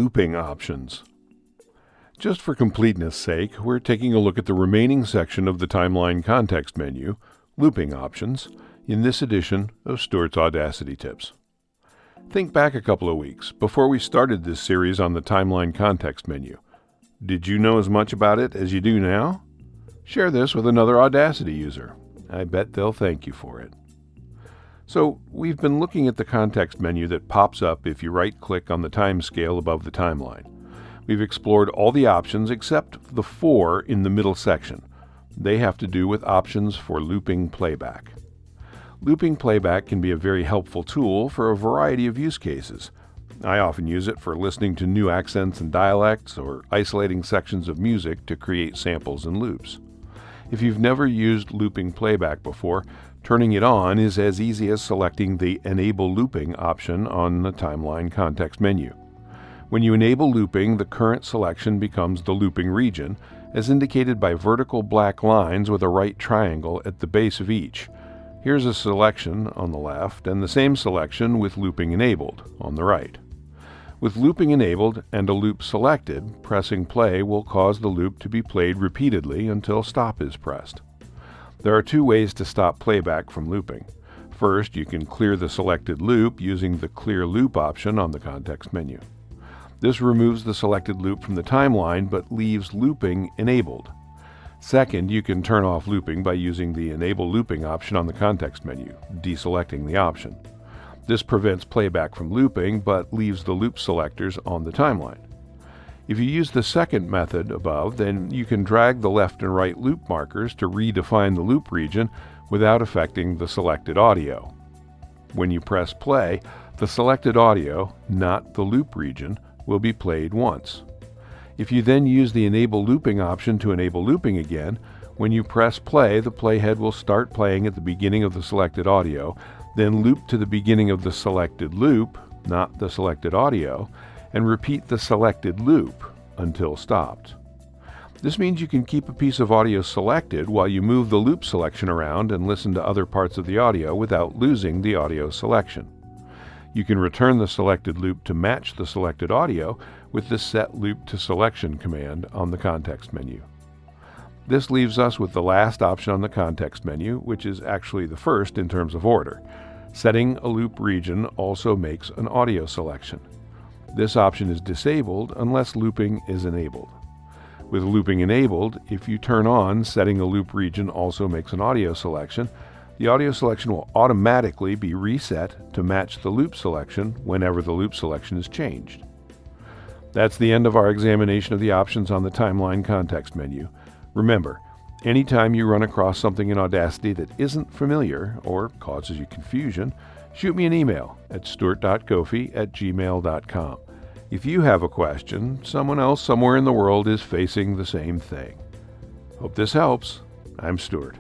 looping options. Just for completeness' sake, we're taking a look at the remaining section of the timeline context menu, looping options, in this edition of Stuart's Audacity Tips. Think back a couple of weeks before we started this series on the timeline context menu. Did you know as much about it as you do now? Share this with another Audacity user. I bet they'll thank you for it. So, we've been looking at the context menu that pops up if you right-click on the time scale above the timeline. We've explored all the options except the 4 in the middle section. They have to do with options for looping playback. Looping playback can be a very helpful tool for a variety of use cases. I often use it for listening to new accents and dialects or isolating sections of music to create samples and loops. If you've never used looping playback before, turning it on is as easy as selecting the Enable Looping option on the timeline context menu. When you enable looping, the current selection becomes the looping region, as indicated by vertical black lines with a right triangle at the base of each. Here's a selection on the left and the same selection with looping enabled on the right. With looping enabled and a loop selected, pressing play will cause the loop to be played repeatedly until stop is pressed. There are 2 ways to stop playback from looping. First, you can clear the selected loop using the Clear Loop option on the context menu. This removes the selected loop from the timeline but leaves looping enabled. Second, you can turn off looping by using the Enable Looping option on the context menu, deselecting the option. This prevents playback from looping but leaves the loop selectors on the timeline. If you use the second method above, then you can drag the left and right loop markers to redefine the loop region without affecting the selected audio. When you press play, the selected audio, not the loop region, will be played once. If you then use the Enable Looping option to enable looping again, when you press play, the playhead will start playing at the beginning of the selected audio, then loop to the beginning of the selected loop, not the selected audio, and repeat the selected loop until stopped. This means you can keep a piece of audio selected while you move the loop selection around and listen to other parts of the audio without losing the audio selection. You can return the selected loop to match the selected audio with the Set Loop to Selection command on the context menu. This leaves us with the last option on the context menu, which is actually the first in terms of order. Setting a loop region also makes an audio selection. This option is disabled unless looping is enabled. With looping enabled, if you turn on Setting a Loop Region also makes an audio selection, the audio selection will automatically be reset to match the loop selection whenever the loop selection is changed. That's the end of our examination of the options on the timeline context menu. Remember, anytime you run across something in Audacity that isn't familiar or causes you confusion, shoot me an email at stuart.kofi@gmail.com. If you have a question, someone else somewhere in the world is facing the same thing. Hope this helps. I'm Stuart.